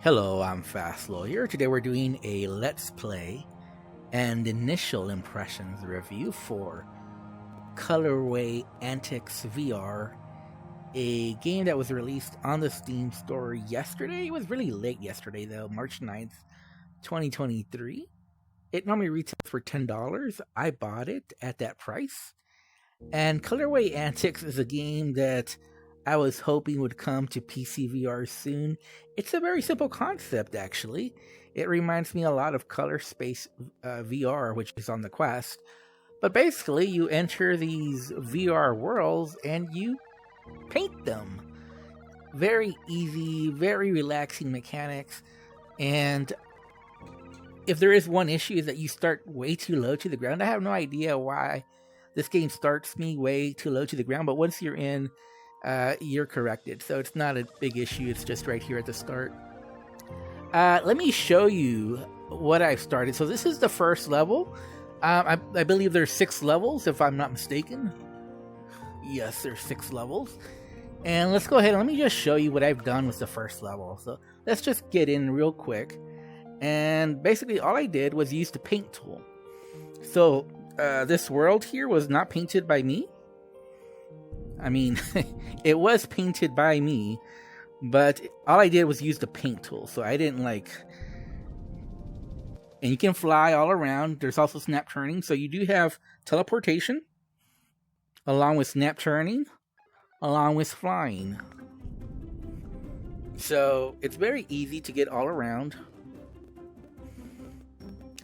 Hello, I'm Fastlow here. Today we're doing a Let's Play and initial impressions review for Colorway Antics VR, a game that was released on the Steam store yesterday. It was really late yesterday though, March 9th, 2023. It normally retails for $10. I bought it at that price. And Colorway Antics is a game that I was hoping would come to PC VR soon. It's a very simple concept, actually. It reminds me a lot of Color Space VR, which is on the Quest. But basically, you enter these VR worlds and you paint them. Very easy, very relaxing mechanics. And if there is one issue, is that you start way too low to the ground. I have no idea why this game starts me way too low to the ground, but once you're in, you're corrected. So it's not a big issue. It's just right here at the start. Let me show you what I've started. So this is the first level. I believe there's 6 levels, if I'm not mistaken. Yes, there's 6 levels. And let's go ahead and let me just show you what I've done with the first level. So let's just get in real quick. And basically all I did was use the paint tool. So this world here was not painted by me. I mean, it was painted by me, but all I did was use the paint tool. So I didn't and you can fly all around. There's also snap turning. So you do have teleportation, along with snap turning, along with flying. So it's very easy to get all around.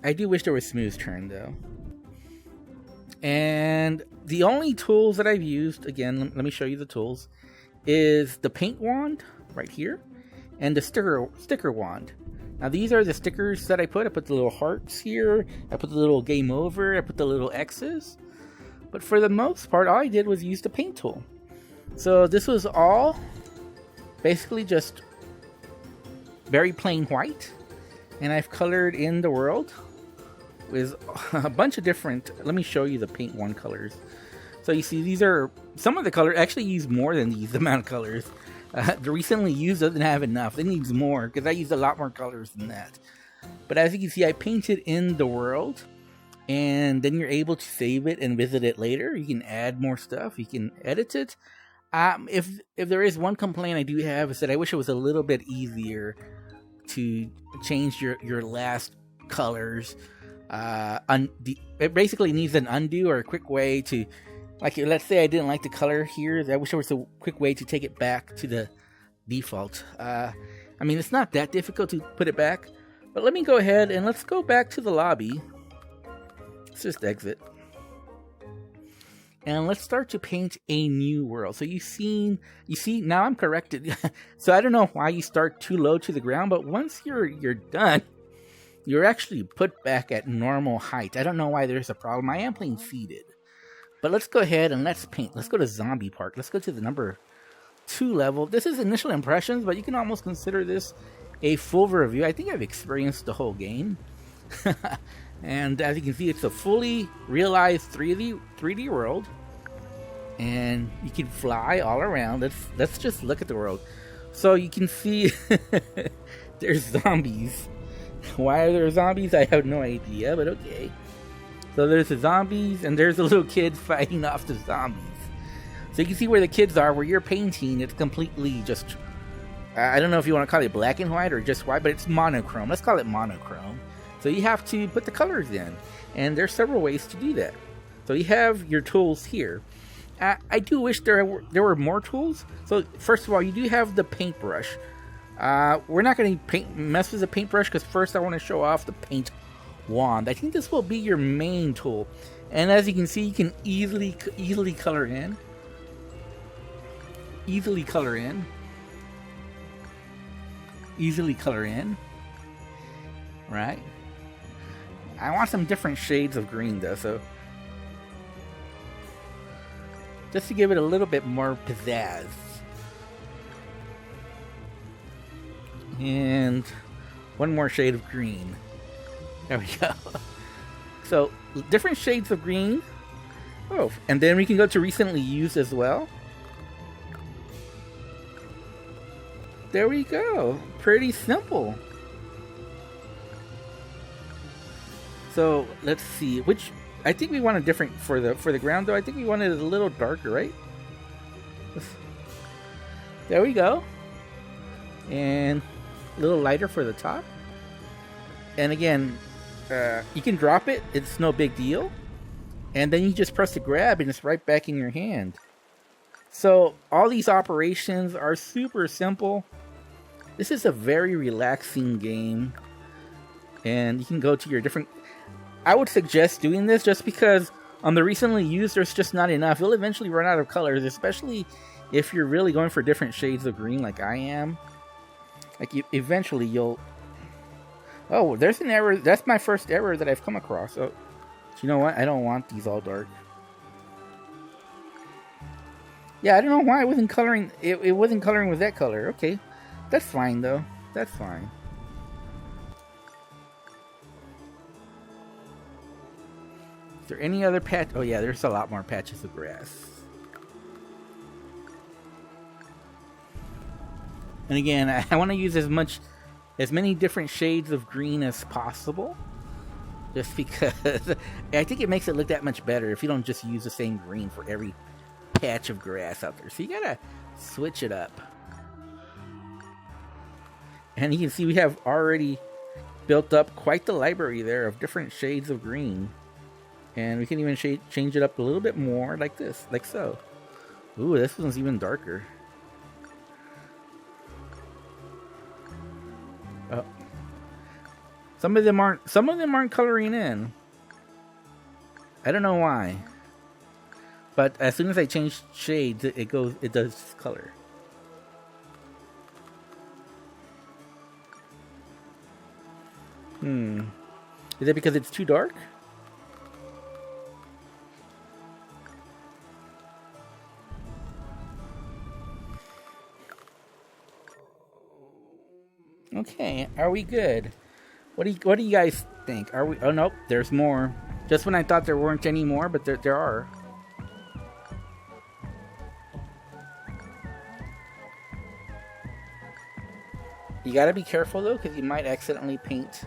I do wish there was smooth turn though. And the only tools that I've used, again, let me show you the tools, is the paint wand right here and the sticker wand. Now these are the stickers that I put. I put the little hearts here, I put the little game over, I put the little X's. But for the most part, all I did was use the paint tool. So this was all basically just very plain white. And I've colored in the world with a bunch of different, let me show you the paint one colors. So you see these are, some of the colors, actually use more than these amount of colors. The recently used doesn't have enough, it needs more, because I used a lot more colors than that. But as you can see, I painted in the world, and then you're able to save it and visit it later. You can add more stuff, you can edit it. If there is one complaint I do have, is that I wish it was a little bit easier to change your last colors. It basically needs an undo or a quick way to, like, let's say I didn't like the color here. I wish there was a quick way to take it back to the default. I mean, it's not that difficult to put it back, but let me go ahead and let's go back to the lobby. Let's just exit. And let's start to paint a new world. So you see, now I'm corrected. So I don't know why you start too low to the ground, but once you're done, you're actually put back at normal height. I don't know why there's a problem. I am playing seated. But let's go ahead and let's paint. Let's go to Zombie Park. Let's go to the number 2 level. This is initial impressions, but you can almost consider this a full review. I think I've experienced the whole game. And as you can see, it's a fully realized 3D world. And you can fly all around. Let's just look at the world. So you can see there's zombies. Why are there zombies? I have no idea, but okay. So there's the zombies, and there's the little kids fighting off the zombies. So you can see where the kids are, where you're painting. It's completely just, I don't know if you want to call it black and white or just white, but it's monochrome. Let's call it monochrome. So you have to put the colors in, and there's several ways to do that. So you have your tools here. I do wish there were more tools. So first of all, you do have the paintbrush. We're not going to mess with the paintbrush because first I want to show off the paint wand. I think this will be your main tool. And as you can see, you can easily color in. Easily color in. Right? I want some different shades of green though, so just to give it a little bit more pizzazz. And one more shade of green. There we go. So, different shades of green. Oh, and then we can go to recently used as well. There we go. Pretty simple. So let's see. Which I think we want a different for the ground though. I think we wanted it a little darker, right? There we go. And a little lighter for the top. And again, you can drop it. It's no big deal. And then you just press the grab and it's right back in your hand. So all these operations are super simple. This is a very relaxing game. And you can go to your different... I would suggest doing this just because on the recently used, there's just not enough. You'll eventually run out of colors, especially if you're really going for different shades of green like I am. Like, eventually you'll... Oh, there's an error. That's my first error that I've come across. So, you know what? I don't want these all dark. Yeah, I don't know why it wasn't coloring. It wasn't coloring with that color. Okay. That's fine, though. That's fine. Is there any other patch? Oh, yeah, there's a lot more patches of grass. And again, I want to use as many different shades of green as possible. Just because I think it makes it look that much better if you don't just use the same green for every patch of grass out there. So you gotta switch it up. And you can see we have already built up quite the library there of different shades of green. And we can even change it up a little bit more like this, like so. Ooh, this one's even darker. Oh. Some of them aren't coloring in. I don't know why. But as soon as I change shades, it does color. Is it because it's too dark? Okay, are we good? What do you guys think? Are we? Oh nope, there's more. Just when I thought there weren't any more, but there are. You gotta be careful though, because you might accidentally paint.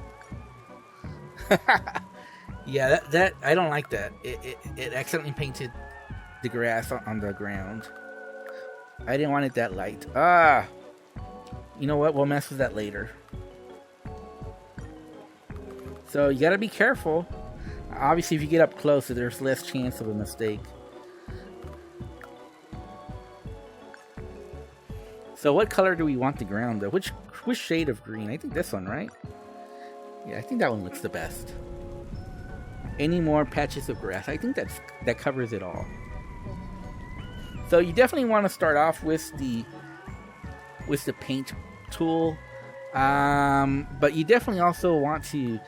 Yeah, that I don't like that. It accidentally painted the grass on the ground. I didn't want it that light. Ah. You know what? We'll mess with that later. So you gotta be careful. Obviously, if you get up close, there's less chance of a mistake. So what color do we want the ground though? Which shade of green? I think this one, right? Yeah, I think that one looks the best. Any more patches of grass? I think that covers it all. So you definitely want to start off with the paint tool, but you definitely also want to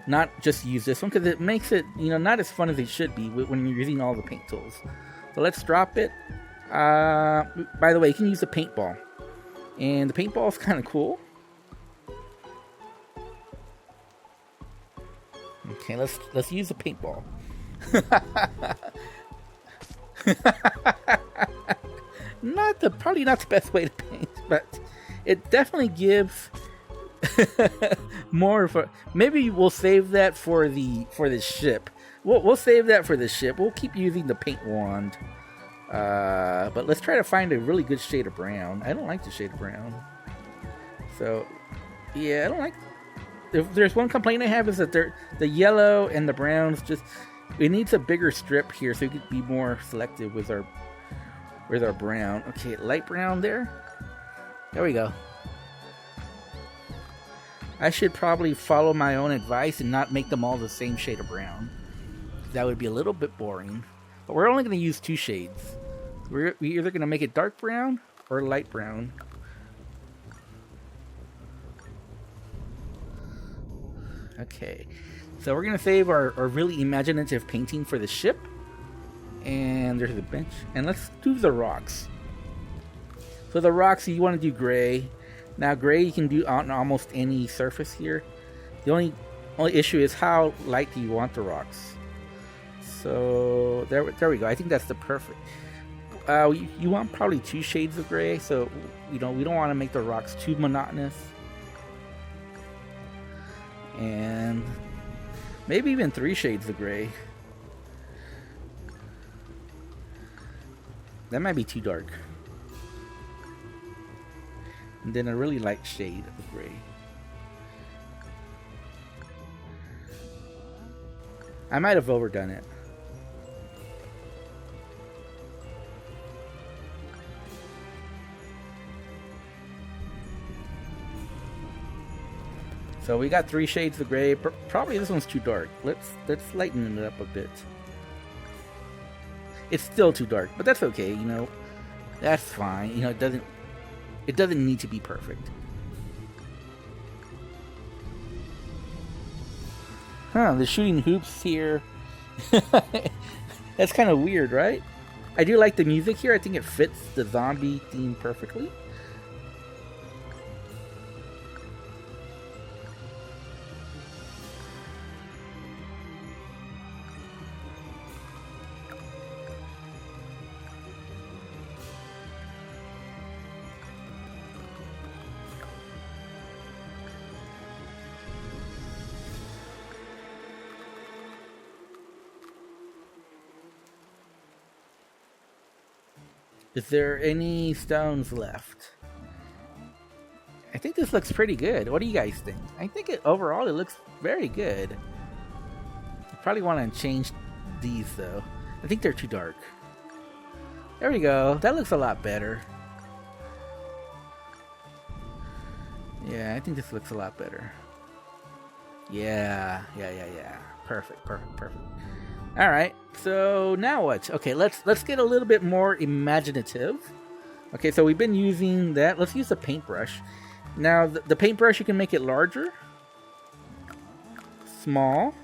not just use this one because it makes it, not as fun as it should be when you're using all the paint tools. So let's drop it. By the way, you can use a paintball, and the paintball is kind of cool. Okay, let's use a paintball. Probably not the best way to paint, but it definitely gives more for. Maybe we'll save that for the ship. We'll save that for the ship. We'll keep using the paint wand. But let's try to find a really good shade of brown. I don't like the shade of brown. So yeah, I don't like. If there's one complaint I have is that the yellow and the browns just. It needs a bigger strip here so we could be more selective with our brown. Okay, light brown there. There we go. I should probably follow my own advice and not make them all the same shade of brown. That would be a little bit boring. But we're only going to use two shades. We're either going to make it dark brown or light brown. Okay. So we're going to save our really imaginative painting for the ship. And there's the bench. And let's do the rocks. So the rocks, you want to do gray. Now gray you can do on almost any surface here. The only issue is how light do you want the rocks. So there we go. I think that's the perfect. you want probably 2 shades of gray, so we don't want to make the rocks too monotonous. And maybe even 3 shades of gray. That might be too dark. And then a really light shade of gray. I might have overdone it. So we got 3 shades of gray. Probably this one's too dark. Let's lighten it up a bit. It's still too dark, but that's okay. You know, that's fine. You know, it doesn't need to be perfect. Huh? The shooting hoops here. That's kind of weird, right? I do like the music here. I think it fits the zombie theme perfectly. Is there any stones left? I think this looks pretty good. What do you guys think? I think overall it looks very good. I probably want to change these though. I think they're too dark. There we go. That looks a lot better. Yeah, I think this looks a lot better. Yeah. Perfect. All right, so now what? Okay, let's get a little bit more imaginative. Okay, so we've been using that. Let's use the paintbrush. Now, the paintbrush, you can make it larger, small,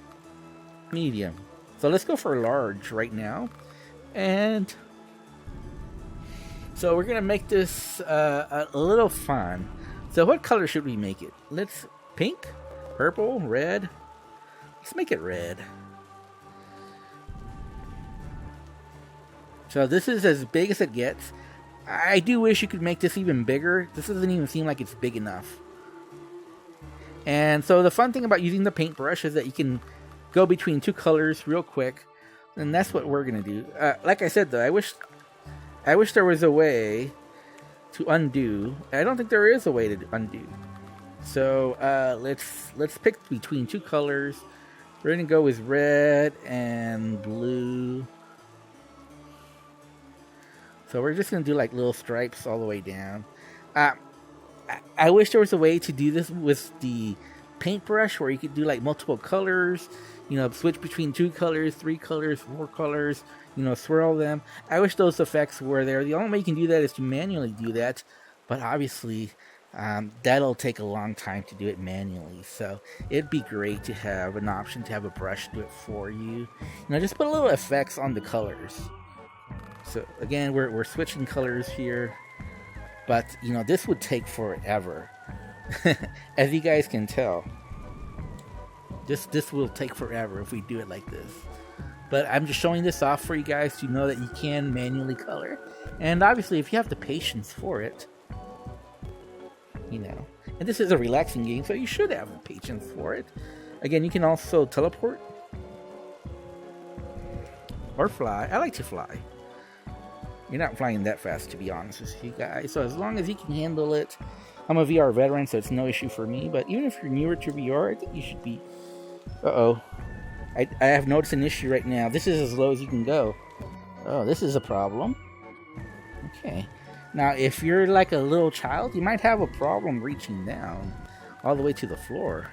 medium. So let's go for large right now. And so we're going to make this a little fun. So what color should we make it? Let's pink, purple, red. Let's make it red. So this is as big as it gets. I do wish you could make this even bigger. This doesn't even seem like it's big enough. And so the fun thing about using the paintbrush is that you can go between 2 colors real quick. And that's what we're going to do. Like I said though, I wish there was a way to undo. I don't think there is a way to undo. So let's pick between 2 colors. We're going to go with red and blue. So we're just going to do like little stripes all the way down. I wish there was a way to do this with the paintbrush where you could do like multiple colors, you know, switch between 2 colors, 3 colors, 4 colors, you know, swirl them. I wish those effects were there. The only way you can do that is to manually do that. But obviously, that'll take a long time to do it manually. So it'd be great to have an option to have a brush do it for you. You know, just put a little effects on the colors. So again, we're switching colors here, but you know, this would take forever. As you guys can tell, this will take forever if we do it like this. But I'm just showing this off for you guys to know that you can manually color. And obviously, if you have the patience for it, you know, and this is a relaxing game, so you should have the patience for it. Again, you can also teleport or fly. I like to fly. You're not flying that fast, to be honest with you guys. So as long as you can handle it, I'm a VR veteran, so it's no issue for me. But even if you're newer to VR, I think you should be. I have noticed an issue right now. This is as low as you can go. Oh, this is a problem. Okay. Now, if you're like a little child, you might have a problem reaching down all the way to the floor.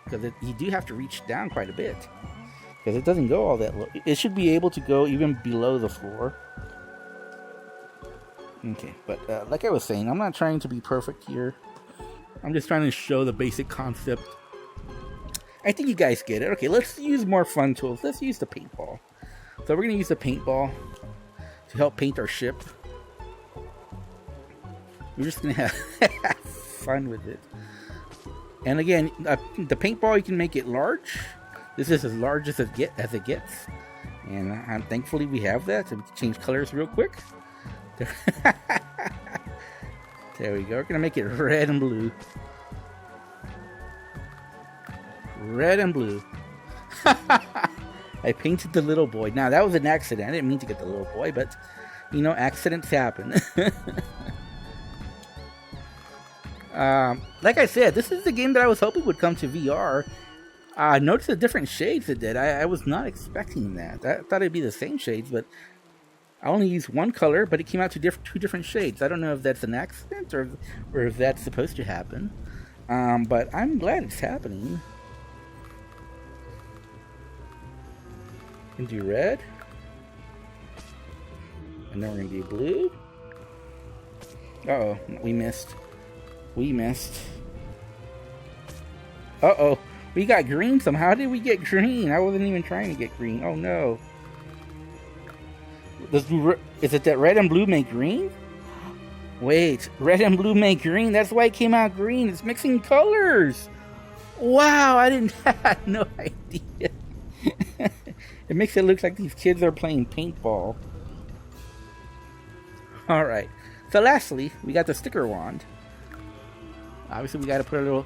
Because you do have to reach down quite a bit. Because it doesn't go all that low. It should be able to go even below the floor. Okay, but like I was saying, I'm not trying to be perfect here. I'm just trying to show the basic concept. I think you guys get it. Okay, let's use more fun tools. Let's use the paintball. So we're going to use the paintball to help paint our ship. We're just going to have fun with it. And again, the paintball, you can make it large. This is as large as it gets. And thankfully we have that, so we can change colors real quick. There we go. We're gonna make it red and blue. Red and blue. I painted the little boy. Now that was an accident. I didn't mean to get the little boy, but you know, accidents happen. Like I said, this is the game that I was hoping would come to VR. Notice the different shades it did. I was not expecting that. I thought it'd be the same shades, but I only used one color, but it came out to two different shades. I don't know if that's an accident or if that's supposed to happen. But I'm glad it's happening. We're gonna do red. And then we're gonna do blue. Uh-oh, we missed. We missed. Uh-oh, we got green somehow. How did we get green? I wasn't even trying to get green. Oh no. Is it that red and blue make green? Wait, red and blue make green? That's why it came out green. It's mixing colors. Wow, I had no idea. It makes it look like these kids are playing paintball. Alright, so lastly, we got the sticker wand. Obviously, we got to put a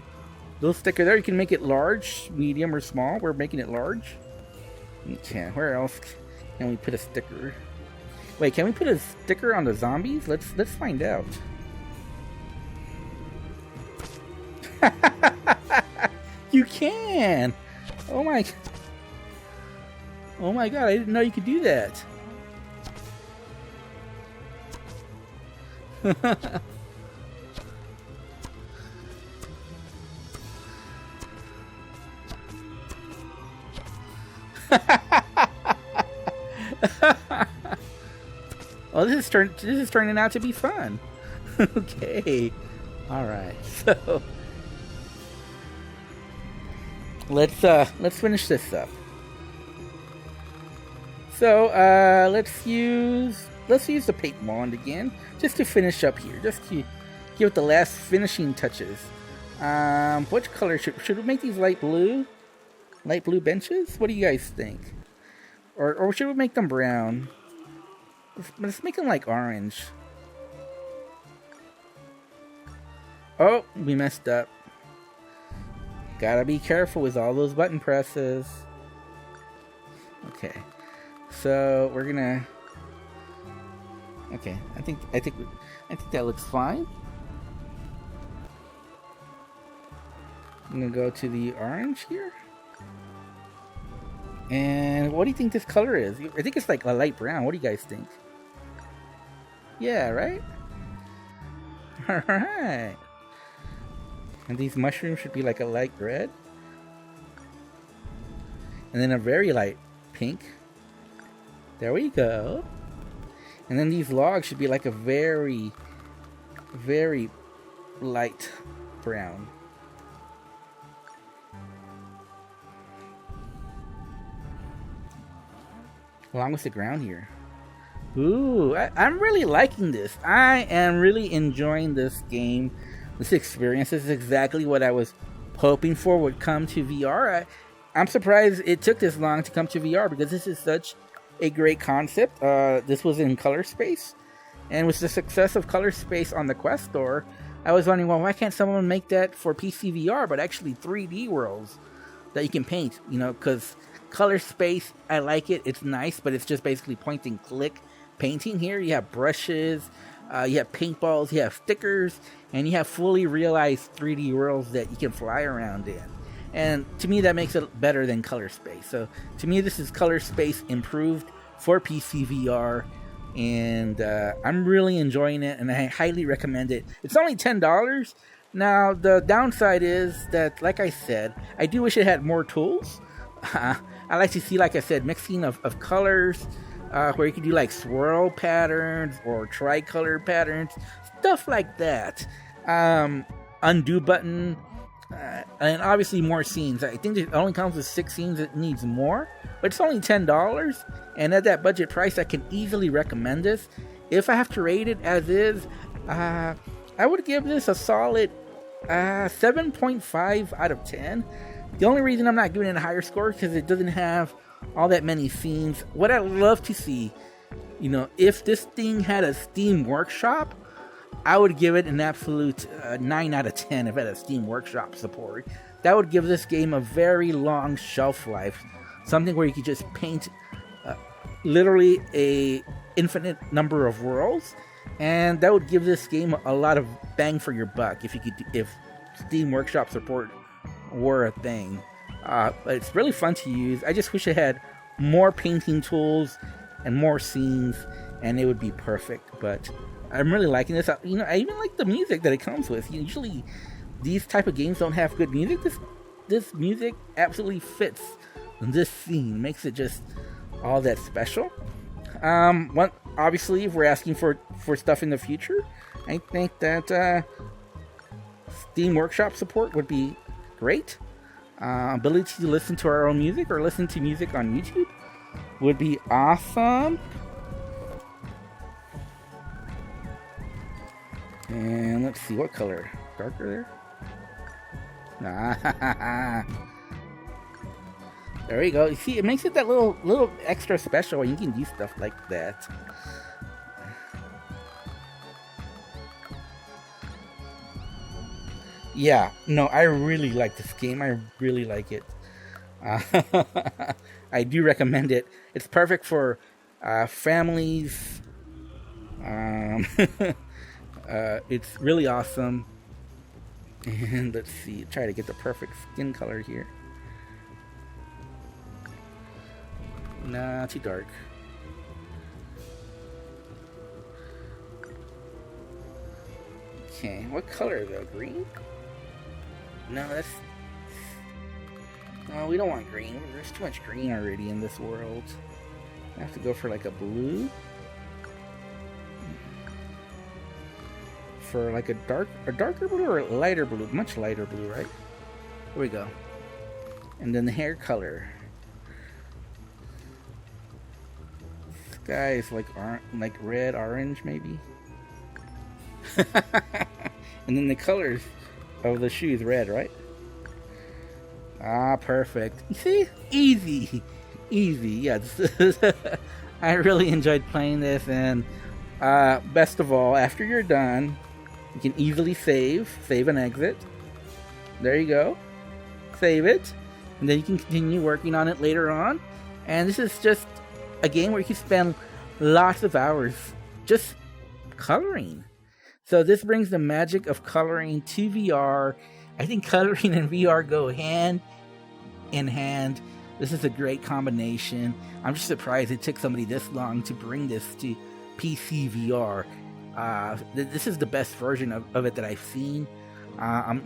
little sticker there. You can make it large, medium, or small. We're making it large. Okay, where else can we put a sticker? Wait, can we put a sticker on the zombies? Let's find out. You can! Oh my god, I didn't know you could do that. Oh, this is turning out to be fun. Okay. Alright, so let's finish this up. So let's use the paint wand again, just to finish up here, just to give it the last finishing touches. Which color should we make these light blue? Light blue benches? What do you guys think? Or should we make them brown? Let's make them like orange. Oh, we messed up. Gotta be careful with all those button presses. Okay. So we're gonna. Okay, I think that looks fine. I'm gonna go to the orange here. And what do you think this color is? I think it's like a light brown. What do you guys think? Yeah, right? Alright. And these mushrooms should be like a light red. And then a very light pink. There we go. And then these logs should be like a very, very light brown. Along with the ground here. Ooh, I'm really liking this. I am really enjoying this game. This experience. This is exactly what I was hoping for would come to VR. I'm surprised it took this long to come to VR because this is such a great concept. This was in Color Space. And with the success of Color Space on the Quest Store, I was wondering, well, why can't someone make that for PC VR, but actually 3D worlds that you can paint? You know, because Color Space, I like it. It's nice, but it's just basically point and click painting. Here you have brushes, you have paintballs, you have stickers, and you have fully realized 3D worlds that you can fly around in. And to me, that makes it better than Color Space. So to me, this is Color Space improved for PC VR, and I'm really enjoying it, and I highly recommend it. It's only $10. Now, the downside is that, like I said, I do wish it had more tools. I like to see, like I said, mixing of colors, where you can do like swirl patterns or tricolor patterns, stuff like that. Undo button, and obviously more scenes. I think it only comes with 6 scenes. It needs more, but it's only $10, and at that budget price, I can easily recommend this. If I have to rate it as is, I would give this a solid 7.5 out of 10. The only reason I'm not giving it a higher score is because it doesn't have all that many scenes. What I'd love to see, you know, if this thing had a Steam Workshop, I would give it an absolute 9 out of 10 if it had a Steam Workshop support. That would give this game a very long shelf life. Something where you could just paint literally a infinite number of worlds, and that would give this game a lot of bang for your buck if Steam Workshop support were a thing. But it's really fun to use. I just wish it had more painting tools and more scenes, and it would be perfect. But I'm really liking this. You know, I even like the music that it comes with. Usually, these type of games don't have good music. This music absolutely fits this scene, makes it just all that special. Obviously, if we're asking for stuff in the future, I think that Steam Workshop support would be great. Ability to listen to our own music or listen to music on YouTube would be awesome. And let's see, what color? Darker there? There you go. You see, it makes it that little extra special when you can do stuff like that. Yeah, no, I really like this game. I really like it. I do recommend it. It's perfect for families. It's really awesome. And let's see, try to get the perfect skin color here. Nah, too dark. Okay, what color though? Green? No, that's... No, we don't want green. There's too much green already in this world. I have to go for like a blue. For like a darker blue or a lighter blue? Much lighter blue, right? Here we go. And then the hair color. This guy is like red, orange, maybe. And then the colors of the shoes, red, right? Ah, perfect. You see? Easy. Yeah, I really enjoyed playing this, and best of all, after you're done, you can easily save and exit. There you go. Save it, and then you can continue working on it later on. And this is just a game where you can spend lots of hours just coloring. So this brings the magic of coloring to VR. I think coloring and VR go hand in hand. This is a great combination. I'm just surprised it took somebody this long to bring this to PC VR. This is the best version of it that I've seen.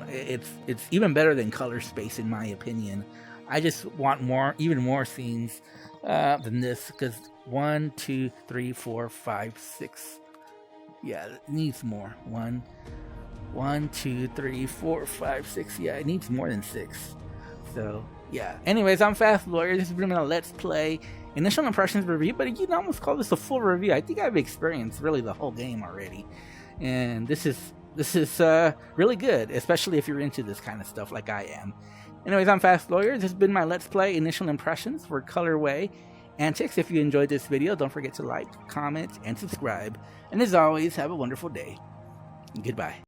It's even better than Color Space in my opinion. I just want even more scenes than this, because 1, 2, 3, 4, 5, 6. Yeah, it needs more. 1, 2, 3, 4, 5, 6. Yeah, it needs more than 6. So, yeah. Anyways, I'm Fast Lawyer. This has been a Let's Play initial impressions review, but you can almost call this a full review. I think I've experienced really the whole game already. And this is really good, especially if you're into this kind of stuff like I am. Anyways, I'm Fast Lawyer. This has been my Let's Play initial impressions for Colorway Antics. If you enjoyed this video, don't forget to like, comment, and subscribe. And as always, have a wonderful day. Goodbye.